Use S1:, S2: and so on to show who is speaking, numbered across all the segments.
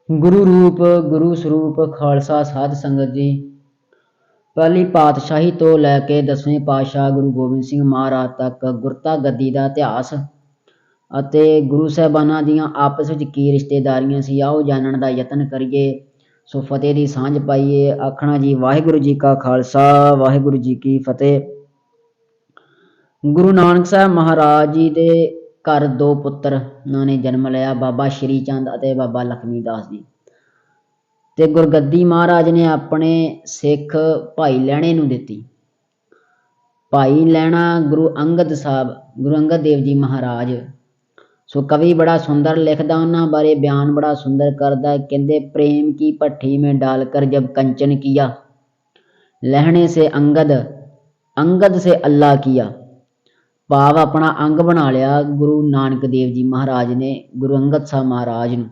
S1: ਗੁਰੂ ਰੂਪ ਗੁਰੂ ਸਰੂਪ ਖਾਲਸਾ ਸਾਧ ਸੰਗਤ ਜੀ। ਪਹਿਲੀ ਪਾਤਸ਼ਾਹੀ ਤੋਂ ਲੈ ਕੇ 10ਵੇਂ ਪਾਤਸ਼ਾਹ ਗੁਰੂ ਗੋਬਿੰਦ ਸਿੰਘ ਮਹਾਰਾਜ ਤੱਕ ਗੁਰਤਾ ਗੱਦੀ ਦਾ ਇਤਿਹਾਸ ਅਤੇ ਗੁਰੂ ਸਾਹਿਬਾਨਾਂ ਦੀਆਂ ਆਪਸ ਵਿੱਚ ਕੀ ਰਿਸ਼ਤੇਦਾਰੀਆਂ ਸੀ, ਆਓ ਜਾਣਨ ਦਾ ਯਤਨ ਕਰੀਏ। ਸੋ ਫਤਿਹ ਦੀ ਸਾਂਝ ਪਾਈਏ। ਆਖਣਾ ਜੀ ਵਾਹਿਗੁਰੂ ਜੀ ਕਾ ਖਾਲਸਾ ਵਾਹਿਗੁਰੂ ਜੀ ਕੀ ਫਤਿਹ। ਗੁਰੂ ਨਾਨਕ ਸਾਹਿਬ ਮਹਾਰਾਜ ਜੀ ਦੇ ਘਰ ਦੋ ਪੁੱਤਰ ਉਹਨਾਂ ਨੇ ਜਨਮ ਲਿਆ, ਬਾਬਾ ਸ਼੍ਰੀ ਚੰਦ ਅਤੇ ਬਾਬਾ ਲਖਮੀ ਦਾਸ ਜੀ। ਤੇ ਗੁਰਗੱਦੀ ਮਹਾਰਾਜ ਨੇ ਆਪਣੇ ਸਿੱਖ ਭਾਈ ਲਹਿਣੇ ਨੂੰ ਦਿੱਤੀ। ਭਾਈ ਲਹਿਣਾ ਗੁਰੂ ਅੰਗਦ ਸਾਹਿਬ, ਗੁਰੂ ਅੰਗਦ ਦੇਵ ਜੀ ਮਹਾਰਾਜ। ਸੋ ਕਵੀ ਬੜਾ ਸੁੰਦਰ ਲਿਖਦਾ, ਉਹਨਾਂ ਬਾਰੇ ਬਿਆਨ ਬੜਾ ਸੁੰਦਰ ਕਰਦਾ। ਕਹਿੰਦੇ ਪ੍ਰੇਮ ਕੀ ਭੱਠੀ में डालकर जब कंचन किया, लहणे से अंगद अंगद से अल्लाह किया। ਭਾਵ ਆਪਣਾ ਅੰਗ ਬਣਾ ਲਿਆ ਗੁਰੂ ਨਾਨਕ ਦੇਵ ਜੀ ਮਹਾਰਾਜ ਨੇ ਗੁਰੂ ਅੰਗਦ ਸਾਹਿਬ ਮਹਾਰਾਜ ਨੂੰ।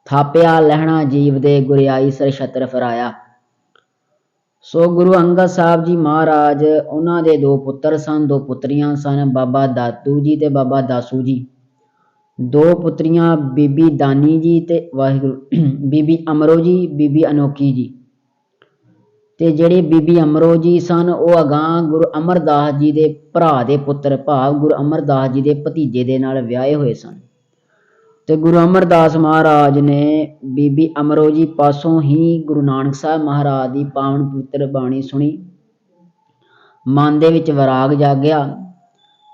S1: ਥਾਪਿਆ ਲਹਿਣਾ ਜੀਵ ਦੇ ਗੁਰਿਆਈ ਸਰ ਛਤਰ ਫਰਾਇਆ। ਸੋ ਗੁਰੂ ਅੰਗਦ ਸਾਹਿਬ ਜੀ ਮਹਾਰਾਜ, ਉਹਨਾਂ ਦੇ ਦੋ ਪੁੱਤਰ ਸਨ, ਦੋ ਪੁੱਤਰੀਆਂ ਸਨ, ਬਾਬਾ ਦਾਤੂ ਜੀ ਤੇ ਬਾਬਾ ਦਾਸੂ ਜੀ। ਦੋ ਪੁੱਤਰੀਆਂ ਬੀਬੀ ਦਾਨੀ ਜੀ ਤੇ ਵਾਹਿਗੁਰੂ ਬੀਬੀ ਅਮਰੋ ਜੀ, ਬੀਬੀ ਅਨੋਖੀ ਜੀ। ਤੇ ਜਿਹੜੇ ਬੀਬੀ ਅਮਰੋ ਜੀ ਸਨ ਉਹ ਅਗਾਂਹ ਗੁਰੂ ਅਮਰਦਾਸ ਜੀ ਦੇ ਭਰਾ ਦੇ ਪੁੱਤਰ, ਭਾਵ ਗੁਰੂ ਅਮਰਦਾਸ ਜੀ ਦੇ ਭਤੀਜੇ ਦੇ ਨਾਲ ਵਿਆਹੇ ਹੋਏ ਸਨ। ਤੇ ਗੁਰੂ ਅਮਰਦਾਸ ਮਹਾਰਾਜ ਨੇ ਬੀਬੀ ਅਮਰੋ ਜੀ ਪਾਸੋਂ ਹੀ ਗੁਰੂ ਨਾਨਕ ਸਾਹਿਬ ਮਹਾਰਾਜ ਦੀ ਪਾਵਨ ਪਵਿੱਤਰ ਬਾਣੀ ਸੁਣੀ। ਮਨ ਦੇ ਵਿੱਚ ਵਿਰਾਗ ਜਾਗਿਆ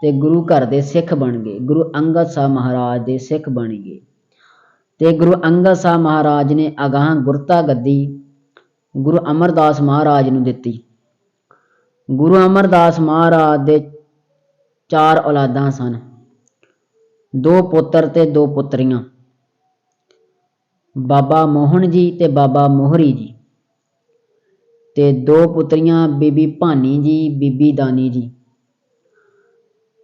S1: ਤੇ ਗੁਰੂ ਘਰ ਦੇ ਸਿੱਖ ਬਣ ਗਏ। ਗੁਰੂ ਅੰਗਦ ਸਾਹਿਬ ਮਹਾਰਾਜ ਦੇ ਸਿੱਖ ਬਣ ਗਏ। ਤੇ ਗੁਰੂ ਅੰਗਦ ਸਾਹਿਬ ਮਹਾਰਾਜ ਨੇ ਅਗਾਂਹ ਗੁਰਤਾ ਗੱਦੀ ਗੁਰੂ ਅਮਰਦਾਸ ਮਹਾਰਾਜ ਨੂੰ ਦਿੱਤੀ। ਗੁਰੂ ਅਮਰਦਾਸ ਮਹਾਰਾਜ ਦੇ 4 ਔਲਾਦਾਂ ਸਨ, 2 ਪੁੱਤਰ ਤੇ 2 ਪੁੱਤਰੀਆਂ, ਬਾਬਾ ਮੋਹਨ ਜੀ ਤੇ ਬਾਬਾ ਮੋਹਰੀ ਜੀ। ਤੇ 2 ਪੁੱਤਰੀਆਂ ਬੀਬੀ ਭਾਨੀ ਜੀ, ਬੀਬੀ ਦਾਨੀ ਜੀ।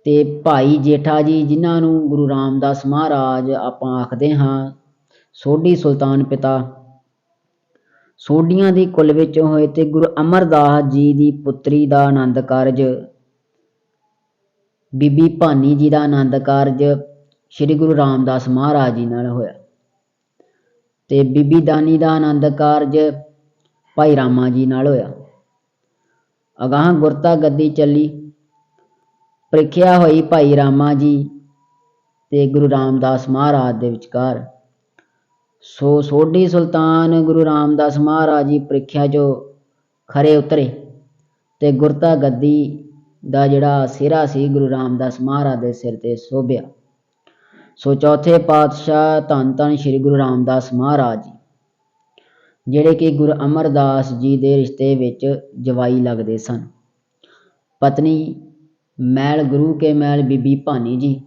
S1: ਤੇ ਭਾਈ ਜੇਠਾ ਜੀ, ਜਿਨ੍ਹਾਂ ਨੂੰ ਗੁਰੂ ਰਾਮਦਾਸ ਮਹਾਰਾਜ ਆਪਾਂ ਆਖਦੇ ਹਾਂ ਸੋਢੀ ਸੁਲਤਾਨ ਪਿਤਾ, ਸੋਢੀਆਂ ਦੀ ਕੁਲ ਵਿੱਚੋਂ ਹੋਏ। ਤੇ ਗੁਰੂ ਅਮਰਦਾਸ ਜੀ ਦੀ ਪੁੱਤਰੀ ਦਾ ਆਨੰਦ ਕਾਰਜ, ਬੀਬੀ ਭਾਨੀ ਜੀ ਦਾ ਆਨੰਦ ਕਾਰਜ ਸ੍ਰੀ ਗੁਰੂ ਰਾਮਦਾਸ ਮਹਾਰਾਜ ਜੀ ਨਾਲ ਹੋਇਆ। ਤੇ ਬੀਬੀ ਦਾਨੀ ਦਾ ਆਨੰਦ ਕਾਰਜ ਭਾਈ ਰਾਮਾ ਜੀ ਨਾਲ ਹੋਇਆ। ਅਗਾਂਹ ਗੁਰਤਾ ਗੱਦੀ ਚੱਲੀ, ਪ੍ਰੀਖਿਆ ਹੋਈ ਭਾਈ ਰਾਮਾ ਜੀ ਤੇ ਗੁਰੂ ਰਾਮਦਾਸ ਮਹਾਰਾਜ ਦੇ ਵਿਚਕਾਰ। ਸੋ ਸੋਢੀ ਸੁਲਤਾਨ ਗੁਰੂ ਰਾਮਦਾਸ ਮਹਾਰਾਜ ਜੀ ਪ੍ਰੀਖਿਆ 'ਚੋਂ ਖਰੇ ਉਤਰੇ ਤੇ ਗੁਰਤਾ ਗੱਦੀ ਦਾ ਜਿਹੜਾ ਸਿਹਰਾ ਸੀ ਗੁਰੂ ਰਾਮਦਾਸ ਮਹਾਰਾਜ ਦੇ ਸਿਰ ਤੇ ਸੋਭਿਆ। ਸੋ ਚੌਥੇ ਪਾਤਸ਼ਾਹ ਧੰਨ ਧੰਨ ਸ਼੍ਰੀ ਗੁਰੂ ਰਾਮਦਾਸ ਮਹਾਰਾਜ ਜੀ, ਜਿਹੜੇ ਕਿ ਗੁਰੂ ਅਮਰਦਾਸ ਜੀ ਦੇ ਰਿਸ਼ਤੇ ਵਿੱਚ ਜਵਾਈ ਲੱਗਦੇ ਸਨ। ਪਤਨੀ ਮੈਲ ਗੁਰੂ ਕੇ ਮੈਲ ਬੀਬੀ ਭਾਨੀ ਜੀ।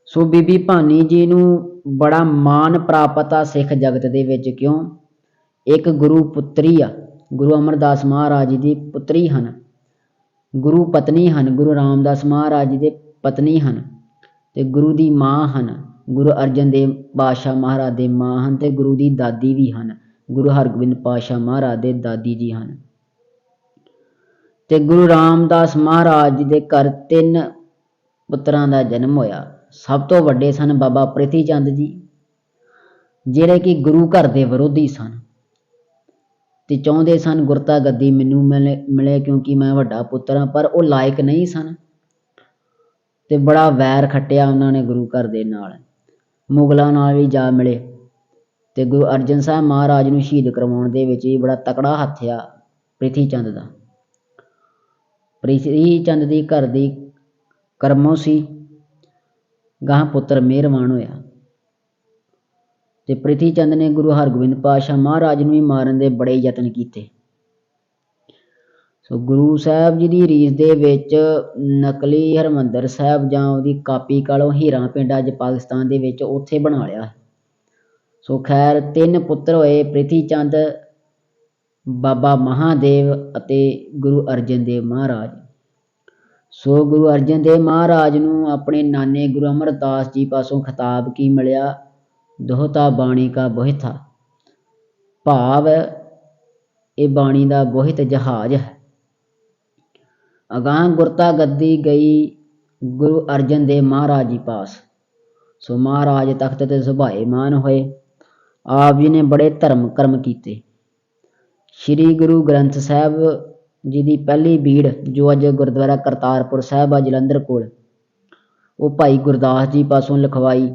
S1: ਸੋ ਬੀਬੀ ਭਾਨੀ ਜੀ ਨੂੰ ਬੜਾ ਮਾਣ ਪ੍ਰਾਪਤ ਆ ਸਿੱਖ ਜਗਤ ਦੇ ਵਿੱਚ। ਕਿਉਂ? ਇੱਕ ਗੁਰੂ ਪੁੱਤਰੀ ਆ, ਗੁਰੂ ਅਮਰਦਾਸ ਮਹਾਰਾਜ ਜੀ ਦੀ ਪੁੱਤਰੀ ਹਨ, ਗੁਰੂ ਪਤਨੀ ਹਨ, ਗੁਰੂ ਰਾਮਦਾਸ ਮਹਾਰਾਜ ਜੀ ਦੇ ਪਤਨੀ ਹਨ ਤੇ ਗੁਰੂ ਦੀ ਮਾਂ ਹਨ। ਗੁਰੂ ਅਰਜਨ ਦੇਵ ਪਾਤਸ਼ਾਹ ਮਹਾਰਾਜ ਦੇ ਮਾਂ ਹਨ ਤੇ ਗੁਰੂ ਦੀ ਦਾਦੀ ਵੀ ਹਨ, ਗੁਰੂ ਹਰਗੋਬਿੰਦ ਪਾਤਸ਼ਾਹ ਮਹਾਰਾਜ ਦੇ ਦਾਦੀ ਜੀ ਹਨ। ਤੇ ਗੁਰੂ ਰਾਮਦਾਸ ਮਹਾਰਾਜ ਜੀ ਦੇ ਘਰ 3 ਪੁੱਤਰਾਂ ਦਾ ਜਨਮ ਹੋਇਆ। ਸਭ ਤੋਂ ਵੱਡੇ ਸਨ ਬਾਬਾ ਪ੍ਰਿਥੀ ਚੰਦ ਜੀ, ਜਿਹੜੇ ਕਿ ਗੁਰੂ ਘਰ ਦੇ ਵਿਰੋਧੀ ਸਨ ਤੇ ਚਾਹੁੰਦੇ ਸਨ ਗੁਰਤਾ ਗੱਦੀ ਮੈਨੂੰ ਮਿਲੇ ਕਿਉਂਕਿ ਮੈਂ ਵੱਡਾ ਪੁੱਤਰ ਹਾਂ, ਪਰ ਉਹ ਲਾਇਕ ਨਹੀਂ ਸਨ ਤੇ ਬੜਾ ਵੈਰ ਖੱਟਿਆ ਉਹਨਾਂ ਨੇ ਗੁਰੂ ਘਰ ਦੇ ਨਾਲ। ਮੁਗਲਾਂ ਨਾਲ ਵੀ ਜਾ ਮਿਲੇ ਤੇ ਗੁਰੂ ਅਰਜਨ ਸਾਹਿਬ ਮਹਾਰਾਜ ਨੂੰ ਸ਼ਹੀਦ ਕਰਵਾਉਣ ਦੇ ਵਿੱਚ ਵੀ ਬੜਾ ਤਕੜਾ ਹੱਥ ਆ ਪ੍ਰਿਥੀ ਚੰਦ ਦਾ। ਪ੍ਰਿਥੀ ਚੰਦ ਦੀ ਘਰ ਦੀ ਕਰਮੋਂ ਸੀ, ਗਾਹ ਪੁੱਤਰ ਮਿਹਰਬਾਨ ਹੋਇਆ। ਤੇ ਪ੍ਰਿਥੀ ਚੰਦ ਨੇ ਗੁਰੂ ਹਰਗੋਬਿੰਦ ਪਾਤਸ਼ਾਹ ਮਹਾਰਾਜ ਨੂੰ ਵੀ ਮਾਰਨ ਦੇ ਬੜੇ ਯਤਨ ਕੀਤੇ। ਸੋ ਗੁਰੂ ਸਾਹਿਬ ਜੀ ਦੀ ਰੀਸ ਦੇ ਵਿੱਚ ਨਕਲੀ ਹਰਿਮੰਦਰ ਸਾਹਿਬ ਜਾਂ ਉਹਦੀ ਕਾਪੀ ਕਾਲੋਂ ਹੀਰਾ ਪਿੰਡ ਅੱਜ ਪਾਕਿਸਤਾਨ ਦੇ ਵਿੱਚ ਉੱਥੇ ਬਣਾ ਲਿਆ। ਸੋ ਖੈਰ 3 ਪੁੱਤਰ ਹੋਏ, ਪ੍ਰਿਥੀ ਚੰਦ, ਬਾਬਾ ਮਹਾਦੇਵ ਅਤੇ ਗੁਰੂ ਅਰਜਨ ਦੇਵ ਮਹਾਰਾਜ। ਸੋ ਗੁਰੂ ਅਰਜਨ ਦੇਵ ਮਹਾਰਾਜ ਨੂੰ ਆਪਣੇ ਨਾਨੇ ਗੁਰੂ ਅਮਰਦਾਸ ਜੀ ਪਾਸੋਂ ਖਿਤਾਬ ਕੀ ਮਿਲਿਆ? ਦੋਹਤਾ ਬਾਣੀ ਕਾ ਬੋਹਿਥਾ, ਭਾਵ ਇਹ ਬਾਣੀ ਦਾ ਬੋਹਿਤ ਜਹਾਜ਼ ਹੈ। ਅਗਾਂਹ ਗੁਰਤਾ ਗੱਦੀ ਗਈ ਗੁਰੂ ਅਰਜਨ ਦੇਵ ਮਹਾਰਾਜ ਜੀ ਪਾਸ। ਸੋ ਮਹਾਰਾਜ ਤਖਤ ਤੇ ਸੁਭਾਏਮਾਨ ਹੋਏ ਆਪ ਜੀ ਨੇ ਬੜੇ ਧਰਮ ਕਰਮ ਕੀਤੇ। ਸ਼੍ਰੀ ਗੁਰੂ ਗ੍ਰੰਥ ਸਾਹਿਬ ਜੀ ਦੀ ਪਹਿਲੀ ਬੀੜ ਜੋ ਅੱਜ ਗੁਰਦੁਆਰਾ ਕਰਤਾਰਪੁਰ ਸਾਹਿਬ ਆ ਜਲੰਧਰ ਕੋਲ, ਉਹ ਭਾਈ ਗੁਰਦਾਸ ਜੀ ਪਾਸੋਂ ਲਿਖਵਾਈ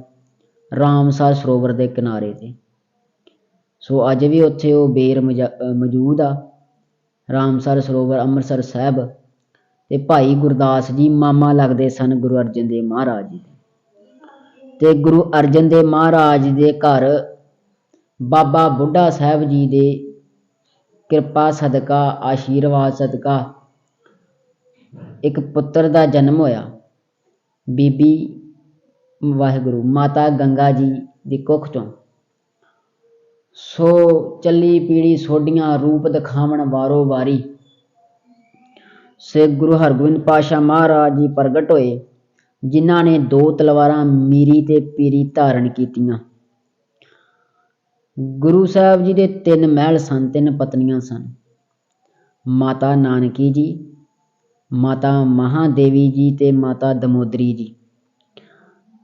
S1: ਰਾਮਸਰ ਸਰੋਵਰ ਦੇ ਕਿਨਾਰੇ ਤੇ। ਸੋ ਅੱਜ ਵੀ ਉੱਥੇ ਉਹ ਬੇਰ ਮੌਜੂਦ ਆ, ਰਾਮਸਰ ਸਰੋਵਰ ਅੰਮ੍ਰਿਤਸਰ ਸਾਹਿਬ। ਤੇ ਭਾਈ ਗੁਰਦਾਸ ਜੀ ਮਾਮਾ ਲੱਗਦੇ ਸਨ ਗੁਰੂ ਅਰਜਨ ਦੇਵ ਮਹਾਰਾਜ ਜੀ ਤੇ ਗੁਰੂ ਅਰਜਨ ਦੇਵ ਮਹਾਰਾਜ ਦੇ ਘਰ ਬਾਬਾ ਬੁੱਢਾ ਸਾਹਿਬ ਜੀ ਦੇ ਕਿਰਪਾ ਸਦਕਾ, ਆਸ਼ੀਰਵਾਦ ਸਦਕਾ ਇੱਕ ਪੁੱਤਰ ਦਾ ਜਨਮ ਹੋਇਆ। ਬੀਬੀ ਵਾਹਿਗੁਰੂ ਮਾਤਾ ਗੰਗਾ ਜੀ ਦੀ ਕੁੱਖ ਚੋਂ। ਸੋ ਚੱਲੀ ਪੀੜੀ ਸੋਢੀਆਂ ਰੂਪ ਦਿਖਾਵਣ ਵਾਰੋ ਵਾਰੀ। ਸੇ ਗੁਰੂ ਹਰਗੋਬਿੰਦ ਪਾਤਸ਼ਾਹ ਮਹਾਰਾਜ ਜੀ ਪ੍ਰਗਟ ਹੋਏ, ਜਿਨ੍ਹਾਂ ਨੇ 2 ਤਲਵਾਰਾਂ ਮੀਰੀ ਤੇ ਪੀਰੀ ਧਾਰਨ ਕੀਤੀਆਂ। ਗੁਰੂ ਸਾਹਿਬ ਜੀ ਦੇ 3 ਮਹਿਲ ਸਨ, 3 ਪਤਨੀਆਂ ਸਨ। ਮਾਤਾ ਨਾਨਕੀ ਜੀ, ਮਾਤਾ ਮਹਾਦੇਵੀ ਜੀ ਤੇ ਮਾਤਾ ਦਮੋਦਰੀ ਜੀ।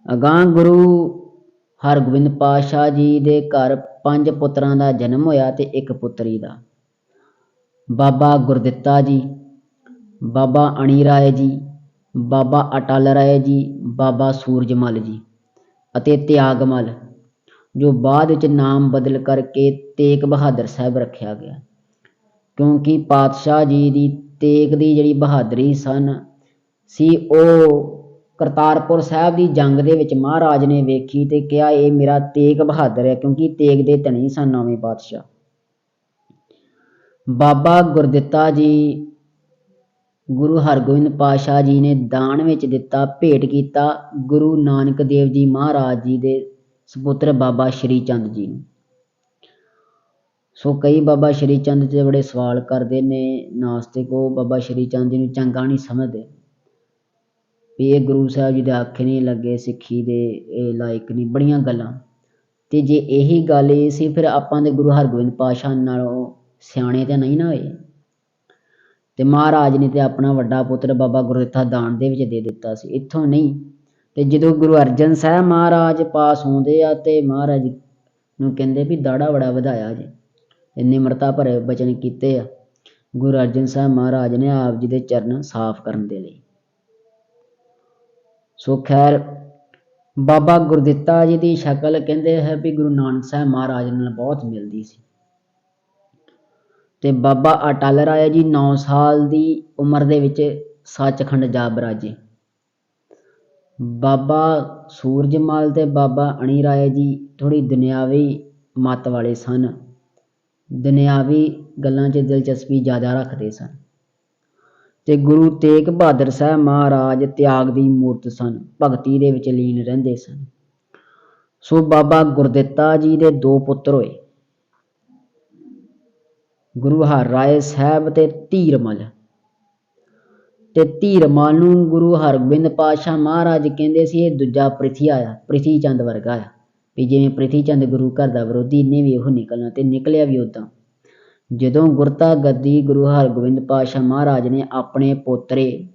S1: ਅਗਾਂਹ ਗੁਰੂ ਹਰਗੋਬਿੰਦ ਪਾਤਸ਼ਾਹ ਜੀ ਦੇ ਘਰ 5 ਪੁੱਤਰਾਂ ਦਾ ਜਨਮ ਹੋਇਆ ਤੇ 1 ਪੁੱਤਰੀ ਦਾ। ਬਾਬਾ ਗੁਰਦਿੱਤਾ ਜੀ, ਬਾਬਾ ਅਣੀ ਰਾਏ ਜੀ, ਬਾਬਾ ਅਟਲ ਰਾਏ ਜੀ, ਬਾਬਾ ਸੂਰਜਮਲ ਜੀ ਅਤੇ ਤਿਆਗਮਲ, ਜੋ ਬਾਅਦ ਵਿੱਚ ਨਾਮ ਬਦਲ ਕਰਕੇ ਤੇਗ ਬਹਾਦਰ ਸਾਹਿਬ ਰੱਖਿਆ ਗਿਆ, ਕਿਉਂਕਿ ਪਾਤਸ਼ਾਹ ਜੀ ਦੀ ਤੇਗ ਦੀ ਜਿਹੜੀ ਬਹਾਦਰੀ ਸੀ ਉਹ ਕਰਤਾਰਪੁਰ ਸਾਹਿਬ ਦੀ ਜੰਗ ਦੇ ਵਿੱਚ ਮਹਾਰਾਜ ਨੇ ਵੇਖੀ ਤੇ ਕਿਹਾ ਇਹ ਮੇਰਾ ਤੇਗ ਬਹਾਦਰ ਹੈ, ਕਿਉਂਕਿ ਤੇਗ ਦੇ ਧਨੀ ਸਨ 9ਵੇਂ ਪਾਤਸ਼ਾਹ। ਬਾਬਾ ਗੁਰਦਿੱਤਾ ਜੀ ਗੁਰੂ ਹਰਗੋਬਿੰਦ ਪਾਤਸ਼ਾਹ ਜੀ ਨੇ ਦਾਨ ਵਿੱਚ ਦਿੱਤਾ, ਭੇਟ ਕੀਤਾ ਗੁਰੂ ਨਾਨਕ ਦੇਵ ਜੀ ਮਹਾਰਾਜ ਜੀ ਦੇ ਸਪੁੱਤਰ ਬਾਬਾ ਸ਼੍ਰੀ ਚੰਦ ਜੀ ਨੂੰ। ਸੋ ਕਈ ਬਾਬਾ ਸ਼੍ਰੀ ਚੰਦ ਤੇ ਬੜੇ ਸਵਾਲ ਕਰਦੇ ਨੇ ਨਾਸਤਿਕ, ਉਹ ਬਾਬਾ ਸ਼੍ਰੀ ਚੰਦ ਜੀ ਨੂੰ ਚੰਗਾ ਨਹੀਂ ਸਮਝਦੇ ਵੀ ਇਹ ਗੁਰੂ ਸਾਹਿਬ ਜੀ ਦੇ ਆਖੇ ਨਹੀਂ ਲੱਗੇ, ਸਿੱਖੀ ਦੇ ਇਹ ਲਾਇਕ ਨਹੀਂ, ਬੜੀਆਂ ਗੱਲਾਂ। ਤੇ ਜੇ ਇਹੀ ਗੱਲ ਇਹ ਸੀ ਫਿਰ ਆਪਾਂ ਦੇ ਗੁਰੂ ਹਰਗੋਬਿੰਦ ਪਾਤਸ਼ਾਹ ਨਾਲੋਂ ਸਿਆਣੇ ਤਾਂ ਨਹੀਂ ਨਾ ਹੋਏ। ਤੇ ਮਹਾਰਾਜ ਨੇ ਤੇ ਆਪਣਾ ਵੱਡਾ ਪੁੱਤਰ ਬਾਬਾ ਗੁਰਦਿੱਤਾ ਦਾਨ ਦੇ ਵਿੱਚ ਦੇ ਦਿੱਤਾ ਸੀ, ਇੱਥੋਂ ਨਹੀਂ। ਤੇ ਜਦੋਂ ਗੁਰੂ ਅਰਜਨ ਸਾਹਿਬ ਮਹਾਰਾਜ ਪਾਸ ਹੁੰਦੇ ਆ ਤੇ ਮਹਾਰਾਜ ਨੂੰ ਕਹਿੰਦੇ ਵੀ ਦਾੜਾ ਬੜਾ ਵਧਾਇਆ ਜੇ, ਨਿਮਰਤਾ ਭਰੇ ਬਚਨ ਕੀਤੇ ਆ ਗੁਰੂ ਅਰਜਨ ਸਾਹਿਬ ਮਹਾਰਾਜ ਨੇ ਆਪ ਜੀ ਦੇ ਚਰਨ ਸਾਫ਼ ਕਰਨ ਦੇ ਲਈ। ਸੋ ਖੈਰ ਬਾਬਾ ਗੁਰਦਿੱਤਾ ਜੀ ਦੀ ਸ਼ਕਲ ਕਹਿੰਦੇ ਹੈ ਵੀ ਗੁਰੂ ਨਾਨਕ ਸਾਹਿਬ ਮਹਾਰਾਜ ਨਾਲ ਬਹੁਤ ਮਿਲਦੀ ਸੀ। ਤੇ ਬਾਬਾ ਅਟਲ ਰਾਏ ਜੀ 9 ਸਾਲ ਦੀ ਉਮਰ ਦੇ ਵਿੱਚ ਸੱਚਖੰਡ ਜਾ ਬਰਾਜੇ। ਬਾਬਾ ਸੂਰਜਮਲ ਤੇ ਬਾਬਾ ਅਣੀ ਰਾਏ ਜੀ ਥੋੜ੍ਹੀ ਦੁਨਿਆਵੀ ਮੱਤ ਵਾਲੇ ਸਨ, ਦੁਨਿਆਵੀ ਗੱਲਾਂ 'ਚ ਦਿਲਚਸਪੀ ਜ਼ਿਆਦਾ ਰੱਖਦੇ ਸਨ। ਤੇ ਗੁਰੂ ਤੇਗ ਬਹਾਦਰ ਸਾਹਿਬ ਮਹਾਰਾਜ ਤਿਆਗ ਦੀ ਮੂਰਤ ਸਨ, ਭਗਤੀ ਦੇ ਵਿੱਚ ਲੀਨ ਰਹਿੰਦੇ ਸਨ। ਸੋ ਬਾਬਾ ਗੁਰਦਿੱਤਾ ਜੀ ਦੇ 2 ਪੁੱਤਰ ਹੋਏ, ਗੁਰੂ ਹਰ ਰਾਏ ਸਾਹਿਬ ਤੇ ਧੀਰਮਲ। ਤੇ ਧੀਰਮਲ ਨੂੰ ਗੁਰੂ ਹਰਗੋਬਿੰਦ ਪਾਤਸ਼ਾਹ ਮਹਾਰਾਜ ਕਹਿੰਦੇ ਸੀ ਇਹ ਦੂਜਾ ਪ੍ਰਿਥੀ ਆਇਆ, ਪ੍ਰਿਥੀ ਚੰਦ ਵਰਗਾ ਆ, ਵੀ ਜਿਵੇਂ ਪ੍ਰਿਥੀ ਚੰਦ ਗੁਰੂ ਘਰ ਦਾ ਵਿਰੋਧੀ ਇਹਨੇ ਵੀ ਇਹੋ ਨਿਕਲਣਾ, ਤੇ ਨਿਕਲਿਆ ਵੀ ਉੱਦਾਂ। ਜਦੋਂ ਗੁਰਤਾ ਗੱਦੀ ਗੁਰੂ ਹਰਗੋਬਿੰਦ ਪਾਤਸ਼ਾਹ ਮਹਾਰਾਜ ਨੇ ਆਪਣੇ ਪੋਤਰੇ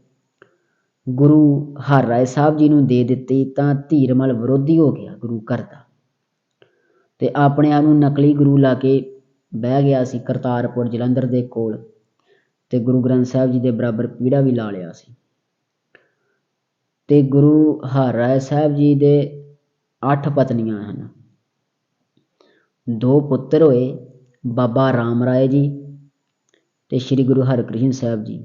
S1: ਗੁਰੂ ਹਰ ਰਾਏ ਸਾਹਿਬ ਜੀ ਨੂੰ ਦੇ ਦਿੱਤੀ ਤਾਂ ਧੀਰਮਲ ਵਿਰੋਧੀ ਹੋ ਗਿਆ ਗੁਰੂ ਘਰ ਦਾ, ਤੇ ਆਪਣੇ ਆਪ ਨੂੰ ਨਕਲੀ ਗੁਰੂ ਲਾ ਕੇ ਬਹਿ ਗਿਆ ਸੀ ਕਰਤਾਰਪੁਰ ਜਲੰਧਰ ਦੇ ਕੋਲ, ਤੇ ਗੁਰੂ ਗ੍ਰੰਥ ਸਾਹਿਬ ਜੀ ਦੇ ਬਰਾਬਰ ਪੀੜਾ ਵੀ ਲਾ ਲਿਆ ਸੀ। ਤੇ ਗੁਰੂ ਹਰ ਰਾਏ ਸਾਹਿਬ ਜੀ ਦੇ 8 ਪਤਨੀਆਂ ਹਨ, 2 ਪੁੱਤਰ ਹੋਏ ਬਾਬਾ ਰਾਮ ਰਾਏ ਜੀ ਤੇ ਸ੍ਰੀ ਗੁਰੂ ਹਰਕ੍ਰਿਸ਼ਨ ਸਾਹਿਬ ਜੀ,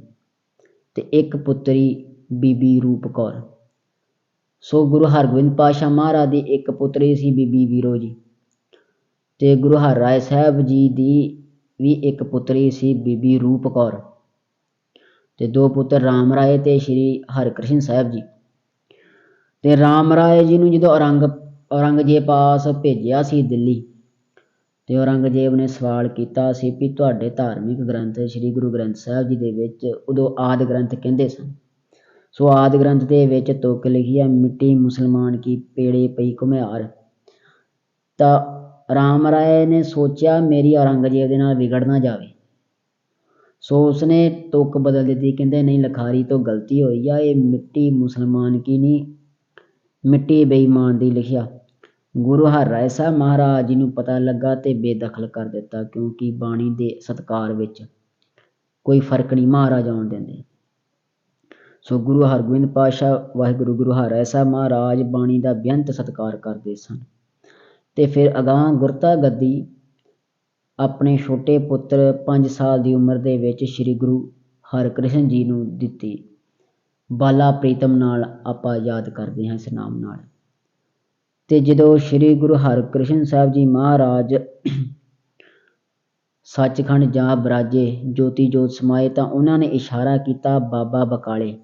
S1: ਤੇ 1 ਪੁੱਤਰੀ ਬੀਬੀ ਰੂਪ ਕੌਰ। ਸੋ ਗੁਰੂ ਹਰਗੋਬਿੰਦ ਪਾਤਸ਼ਾਹ ਮਹਾਰਾਜ ਦੀ 1 ਪੁੱਤਰੀ ਸੀ ਬੀਬੀ ਵੀਰੋ ਜੀ, ਤੇ ਗੁਰੂ ਹਰ ਰਾਏ ਸਾਹਿਬ ਜੀ ਦੀ ਵੀ 1 ਪੁੱਤਰੀ ਸੀ ਬੀਬੀ ਰੂਪ ਕੌਰ, ਤੇ 2 ਪੁੱਤਰ ਰਾਮ ਰਾਏ ਤੇ ਸ੍ਰੀ ਹਰਕ੍ਰਿਸ਼ਨ ਸਾਹਿਬ ਜੀ। ਤੇ ਰਾਮ ਰਾਏ ਜੀ ਨੂੰ ਜਦੋਂ ਔਰੰਗਜ਼ੇਬ ਪਾਸ ਭੇਜਿਆ ਸੀ ਦਿੱਲੀ, ਤੇ ਔਰੰਗਜ਼ੇਬ ਨੇ ਸਵਾਲ ਕੀਤਾ ਸੀ ਵੀ ਤੁਹਾਡੇ ਧਾਰਮਿਕ ਗ੍ਰੰਥ ਸ੍ਰੀ ਗੁਰੂ ਗ੍ਰੰਥ ਸਾਹਿਬ ਜੀ ਦੇ ਵਿੱਚ ਉਦੋਂ ਆਦਿ ਗ੍ਰੰਥ ਕਹਿੰਦੇ ਸਨ। ਸੋ ਆਦਿ ਗ੍ਰੰਥ ਦੇ ਵਿੱਚ ਤੁਕ ਲਿਖੀ ਆ ਮਿੱਟੀ ਮੁਸਲਮਾਨ ਕੀ ਪੇੜੇ ਪਈ ਘੁਮਿਆਰ। ਤਾਂ ਰਾਮ ਰਾਏ ਨੇ ਸੋਚਿਆ ਮੇਰੀ ਔਰੰਗਜ਼ੇਬ ਦੇ ਨਾਲ ਵਿਗੜ ਨਾ ਜਾਵੇ, ਸੋ ਉਸਨੇ ਤੁਕ ਬਦਲ ਦਿੱਤੀ, ਕਹਿੰਦੇ ਨਹੀਂ ਲਿਖਾਰੀ ਤੋਂ ਗਲਤੀ ਹੋਈ ਆ, ਇਹ ਮਿੱਟੀ ਮੁਸਲਮਾਨ ਕੀ ਨਹੀਂ ਮਿੱਟੀ ਬੇਈਮਾਨ ਦੀ ਲਿਖਿਆ। ਗੁਰੂ ਹਰਿਰਾਏ ਸਾਹਿਬ ਮਹਾਰਾਜ ਜੀ ਨੂੰ ਪਤਾ ਲੱਗਾ ਤੇ ਬੇਦਖਲ ਕਰ ਦਿੱਤਾ, ਕਿਉਂਕਿ ਬਾਣੀ ਦੇ ਸਤਿਕਾਰ ਵਿੱਚ ਕੋਈ ਫਰਕ ਨਹੀਂ ਮਹਾਰਾਜ ਆਉਣ ਦਿੰਦੇ। ਸੋ ਗੁਰੂ ਹਰਗੋਬਿੰਦ ਪਾਤਸ਼ਾਹ ਵਾਹਿਗੁਰੂ ਗੁਰੂ ਹਰਿਰਾਏ ਸਾਹਿਬ ਮਹਾਰਾਜ ਬਾਣੀ ਦਾ ਬੇਅੰਤ ਸਤਿਕਾਰ ਕਰਦੇ ਸਨ। ਤੇ ਫਿਰ ਅਗਾਂਹ ਗੁਰਤਾ ਗੱਦੀ ਆਪਣੇ ਛੋਟੇ ਪੁੱਤਰ 5 ਸਾਲ ਦੀ ਉਮਰ ਦੇ ਵਿੱਚ ਸ੍ਰੀ ਗੁਰੂ ਹਰਿਕ੍ਰਿਸ਼ਨ ਜੀ ਨੂੰ ਦਿੱਤੀ। ਬਾਲਾ ਪ੍ਰੀਤਮ ਨਾਲ ਆਪਾਂ ਯਾਦ ਕਰਦੇ ਹਾਂ ਇਸ ਨਾਮ ਨਾਲ। ਤੇ ਜਦੋਂ ਸ੍ਰੀ ਗੁਰੂ ਹਰਿਕ੍ਰਿਸ਼ਨ ਸਾਹਿਬ ਜੀ ਮਹਾਰਾਜ ਸੱਚਖੰਡ ਜਾ ਬਰਾਜੇ, ਜੋਤੀ ਜੋਤ ਸਮਾਏ, ਤਾਂ ਉਹਨਾਂ ਨੇ ਇਸ਼ਾਰਾ ਕੀਤਾ ਬਾਬਾ ਬਕਾਲੇ,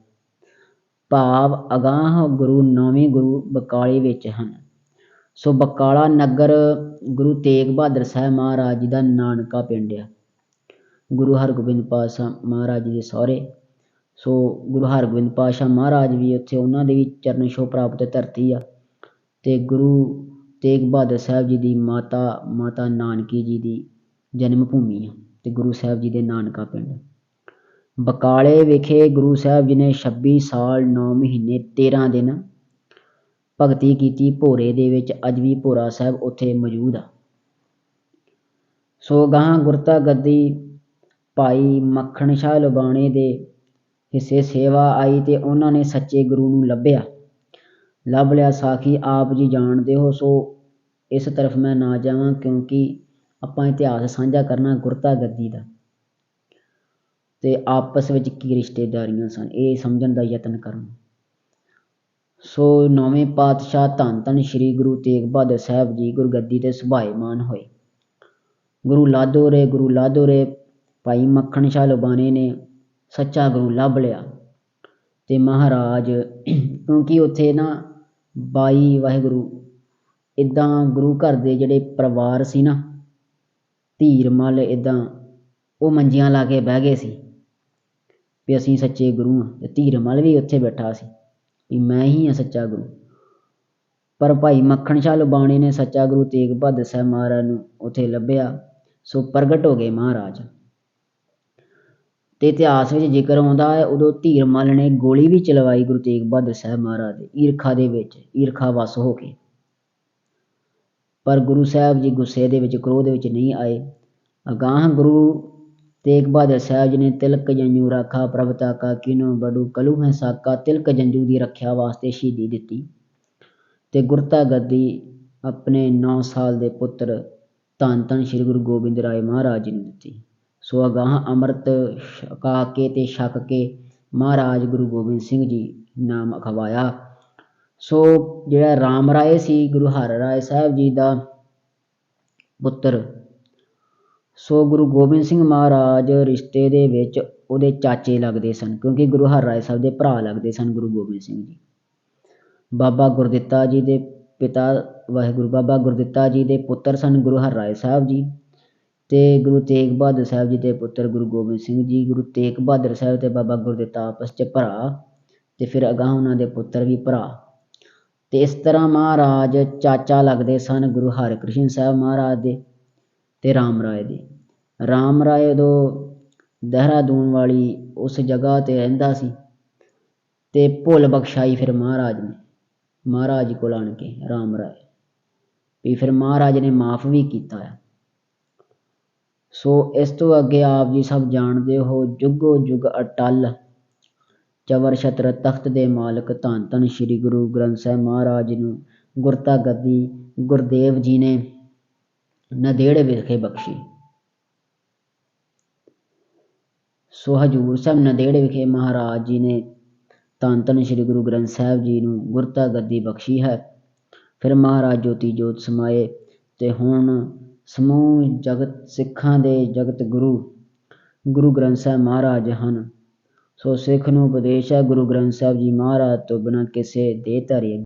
S1: ਭਾਵ ਅਗਾਂਹ ਗੁਰੂ 9ਵੇਂ ਗੁਰੂ ਬਕਾਲੇ ਵਿੱਚ ਹਨ। ਸੋ ਬਕਾਲਾ ਨਗਰ ਗੁਰੂ ਤੇਗ ਬਹਾਦਰ ਸਾਹਿਬ ਮਹਾਰਾਜ ਜੀ ਦਾ ਨਾਨਕਾ ਪਿੰਡ ਆ, ਗੁਰੂ ਹਰਗੋਬਿੰਦ ਪਾਤਸ਼ਾਹ ਮਹਾਰਾਜ ਜੀ ਦੇ ਸਹੁਰੇ। ਸੋ ਗੁਰੂ ਹਰਗੋਬਿੰਦ ਪਾਤਸ਼ਾਹ ਮਹਾਰਾਜ ਵੀ ਉੱਥੇ, ਉਹਨਾਂ ਦੇ ਵੀ ਚਰਨ ਛੋਹ ਪ੍ਰਾਪਤ ਧਰਤੀ ਆ। ਤੇ ਗੁਰੂ ਤੇਗ ਬਹਾਦਰ ਸਾਹਿਬ ਜੀ ਦੀ ਮਾਤਾ ਨਾਨਕੀ ਜੀ ਦੀ ਜਨਮ ਭੂਮੀ ਆ, ਤੇ ਗੁਰੂ ਸਾਹਿਬ ਜੀ ਦੇ ਨਾਨਕਾ ਪਿੰਡ ਬਕਾਲੇ ਵਿਖੇ ਗੁਰੂ ਸਾਹਿਬ ਜੀ ਨੇ 26 ਸਾਲ 9 ਮਹੀਨੇ 13 ਦਿਨ ਭਗਤੀ ਕੀਤੀ ਭੋਰੇ ਦੇ ਵਿੱਚ। ਅੱਜ ਵੀ ਭੋਰਾ ਸਾਹਿਬ ਉੱਥੇ ਮੌਜੂਦ ਆ। ਸੋ ਗਾਹਾਂ ਗੁਰਤਾ ਗੱਦੀ ਭਾਈ ਮੱਖਣ ਸ਼ਾਹ ਲੁਬਾਣੇ ਦੇ ਹਿੱਸੇ ਸੇਵਾ ਆਈ ਤੇ ਉਹਨਾਂ ਨੇ ਸੱਚੇ ਗੁਰੂ ਨੂੰ ਲੱਭ ਲਿਆ। ਸਾਖੀ ਆਪ ਜੀ ਜਾਣਦੇ ਹੋ। ਸੋ ਇਸ ਤਰਫ ਮੈਂ ਨਾ ਜਾਵਾਂ, ਕਿਉਂਕਿ ਆਪਾਂ ਇਤਿਹਾਸ ਸਾਂਝਾ ਕਰਨਾ ਗੁਰਤਾ ਗੱਦੀ ਦਾ, ਤੇ ਆਪਸ ਵਿੱਚ ਕੀ ਰਿਸ਼ਤੇਦਾਰੀਆਂ ਸਨ ਇਹ ਸਮਝਣ ਦਾ ਯਤਨ ਕਰਨ। ਸੋ 9ਵੇਂ ਪਾਤਸ਼ਾਹ ਧੰਨ ਧੰਨ ਸ੍ਰੀ ਗੁਰੂ ਤੇਗ ਬਹਾਦਰ ਸਾਹਿਬ ਜੀ ਗੁਰਗੱਦੀ ਤੇ ਸੁਭਾਏਮਾਨ ਹੋਏ। ਗੁਰੂ ਲਾਧੋਰੇ ਭਾਈ ਮੱਖਣ ਸ਼ਾਹ ਲੁਬਾਣੇ ਨੇ ਸੱਚਾ ਗੁਰੂ ਲੱਭ ਲਿਆ। ਤੇ ਮਹਾਰਾਜ, ਕਿਉਂਕਿ ਉੱਥੇ ਨਾ 22 ਵਾਹਿਗੁਰੂ ਇੱਦਾਂ ਗੁਰੂ ਘਰ ਦੇ ਜਿਹੜੇ ਪਰਿਵਾਰ ਸੀ ਨਾ, ਧੀਰ ਮੱਲ ਇੱਦਾਂ ਉਹ ਮੰਜੀਆਂ ਲਾ ਕੇ ਬਹਿ ਗਏ ਸੀ ਵੀ ਅਸੀਂ ਸੱਚੇ ਗੁਰੂ ਹਾਂ। ਤੇ ਧੀਰ ਮੱਲ ਵੀ ਉੱਥੇ ਬੈਠਾ ਸੀ ਵੀ ਮੈਂ ਹੀ ਹਾਂ ਸੱਚਾ ਗੁਰੂ। ਪਰ ਭਾਈ ਮੱਖਣ ਸ਼ਾਹ ਲੁਬਾਣੇ ਨੇ ਸੱਚਾ ਗੁਰੂ ਤੇਗ ਬਹਾਦਰ ਸਾਹਿਬ ਮਹਾਰਾਜ ਨੂੰ ਉੱਥੇ ਲੱਭਿਆ। ਸੋ ਪ੍ਰਗਟ ਹੋ ਗਏ ਮਹਾਰਾਜ। ਤੇ ਇਤਿਹਾਸ ਵਿੱਚ ਜ਼ਿਕਰ ਆਉਂਦਾ ਹੈ, ਉਦੋਂ ਧੀਰ ਮੱਲ ਨੇ ਗੋਲੀ ਵੀ ਚਲਵਾਈ ਗੁਰੂ ਤੇਗ ਬਹਾਦਰ ਸਾਹਿਬ ਮਹਾਰਾਜ ਦੇ ਈਰਖਾ ਦੇ ਵਿੱਚ, ਈਰਖਾ ਵਸ ਹੋ ਕੇ। ਪਰ ਗੁਰੂ ਸਾਹਿਬ ਜੀ ਗੁੱਸੇ ਦੇ ਵਿੱਚ, ਕ੍ਰੋਧ ਵਿੱਚ ਨਹੀਂ ਆਏ। ਅਗਾਂਹ ਗੁਰੂ ਤੇਗ ਬਹਾਦਰ ਸਾਹਿਬ ਜੀ ਨੇ ਤਿਲਕ ਜੰਝੂ ਰਾਖਾ ਪ੍ਰਭ ਤਾਕਾ, ਕਿਨੋ ਬੜੂ ਕਲੂ ਹੈ ਸਾਕਾ, ਤਿਲਕ ਜੰਝੂ ਦੀ ਰੱਖਿਆ ਵਾਸਤੇ ਸ਼ਹੀਦੀ ਦਿੱਤੀ। ਤੇ ਗੁਰਤਾ ਗੱਦੀ ਆਪਣੇ 9 ਸਾਲ ਦੇ ਪੁੱਤਰ ਧੰਨ ਧੰਨ ਸ੍ਰੀ ਗੁਰੂ ਗੋਬਿੰਦ ਰਾਏ ਮਹਾਰਾਜ ਜੀ ਨੂੰ ਦਿੱਤੀ। ਸੋ ਅਗਾਂਹ ਅੰਮ੍ਰਿਤ ਛਕਾ ਕੇ ਤੇ ਛਕ ਕੇ ਮਹਾਰਾਜ ਗੁਰੂ ਗੋਬਿੰਦ ਸਿੰਘ ਜੀ ਨਾਮ ਅਖਵਾਇਆ। ਸੋ ਜਿਹੜਾ ਰਾਮ ਰਾਏ ਸੀ ਗੁਰੂ ਹਰਿਰਾਏ ਸਾਹਿਬ ਜੀ ਦਾ ਪੁੱਤਰ, ਸੋ ਗੁਰੂ ਗੋਬਿੰਦ ਸਿੰਘ ਮਹਾਰਾਜ ਰਿਸ਼ਤੇ ਦੇ ਵਿੱਚ ਉਹਦੇ ਚਾਚੇ ਲੱਗਦੇ ਸਨ, ਕਿਉਂਕਿ ਗੁਰੂ ਹਰਿਰਾਏ ਸਾਹਿਬ ਦੇ ਭਰਾ ਲੱਗਦੇ ਸਨ ਗੁਰੂ ਗੋਬਿੰਦ ਸਿੰਘ ਜੀ। ਬਾਬਾ ਗੁਰਦਿੱਤਾ ਜੀ ਦੇ ਪਿਤਾ ਵਾਹਿਗੁਰੂ ਬਾਬਾ ਗੁਰਦਿੱਤਾ ਜੀ ਦੇ ਪੁੱਤਰ ਸਨ ਗੁਰੂ ਹਰਿਰਾਏ ਸਾਹਿਬ ਜੀ, ਤੇ ਗੁਰੂ ਤੇਗ ਬਹਾਦਰ ਸਾਹਿਬ ਜੀ ਦੇ ਪੁੱਤਰ ਗੁਰੂ ਗੋਬਿੰਦ ਸਿੰਘ ਜੀ। ਗੁਰੂ ਤੇਗ ਬਹਾਦਰ ਸਾਹਿਬ ਤੇ ਬਾਬਾ ਗੁਰਦਿੱਤਾ ਆਪਸ 'ਚ ਭਰਾ, ਤੇ ਫਿਰ ਅਗਾਂਹ ਉਹਨਾਂ ਦੇ ਪੁੱਤਰ ਵੀ ਭਰਾ। ਤੇ ਇਸ ਤਰ੍ਹਾਂ ਮਹਾਰਾਜ ਚਾਚਾ ਲੱਗਦੇ ਸਨ ਗੁਰੂ ਹਰਿਕ੍ਰਿਸ਼ਨ ਸਾਹਿਬ ਮਹਾਰਾਜ ਦੇ ਤੇ ਰਾਮ ਰਾਏ ਦੇ। ਰਾਮ ਰਾਏ ਉਦੋਂ ਦੇਹਰਾਦੂਨ ਵਾਲੀ ਉਸ ਜਗ੍ਹਾ 'ਤੇ ਰਹਿੰਦਾ ਸੀ, ਤੇ ਭੁੱਲ ਬਖਸ਼ਾਈ ਫਿਰ ਮਹਾਰਾਜ ਕੋਲ ਆਣ ਕੇ ਰਾਮ ਰਾਏ ਵੀ ਫਿਰ ਮਹਾਰਾਜ ਨੇ ਮਾਫ ਵੀ ਕੀਤਾ ਆ। ਸੋ ਇਸ ਤੋਂ ਅੱਗੇ ਆਪ ਜੀ ਸਭ ਜਾਣਦੇ ਹੋ, ਜੁਗੋ ਜੁਗ ਅਟਲ ਚਵਰ ਛਤਰ ਤਖਤ ਦੇ ਮਾਲਕ ਧੰਨ ਧੰਨ ਸ੍ਰੀ ਗੁਰੂ ਗ੍ਰੰਥ ਸਾਹਿਬ ਮਹਾਰਾਜ ਨੂੰ ਗੁਰਤਾ ਗੱਦੀ ਗੁਰਦੇਵ ਜੀ ਨੇ ਨੰਦੇੜ ਵਿਖੇ ਬਖਸ਼ੀ। ਸੋ ਹਜ਼ੂਰ ਸਾਹਿਬ ਨੰਦੇੜ ਵਿਖੇ ਮਹਾਰਾਜ ਜੀ ਨੇ ਧੰਨ ਧੰਨ ਸ੍ਰੀ ਗੁਰੂ ਗ੍ਰੰਥ ਸਾਹਿਬ ਜੀ ਨੂੰ ਗੁਰਤਾ ਗੱਦੀ ਬਖਸ਼ੀ ਹੈ। ਫਿਰ ਮਹਾਰਾਜ ਜੋਤੀ ਜੋਤ ਸਮਾਏ, ਤੇ ਹੁਣ ਸਮੂਹ ਜਗਤ ਸਿੱਖਾਂ ਦੇ ਜਗਤ ਗੁਰੂ ਗ੍ਰੰਥ ਸਾਹਿਬ ਮਹਾਰਾਜ ਹਨ। ਸੋ ਸਿੱਖ ਨੂੰ ਉਪਦੇਸ਼ ਹੈ, ਗੁਰੂ ਗ੍ਰੰਥ ਸਾਹਿਬ ਜੀ ਮਹਾਰਾਜ ਤੋਂ ਬਿਨਾਂ ਕਿਸੇ ਦੇ ਧਾਰੀ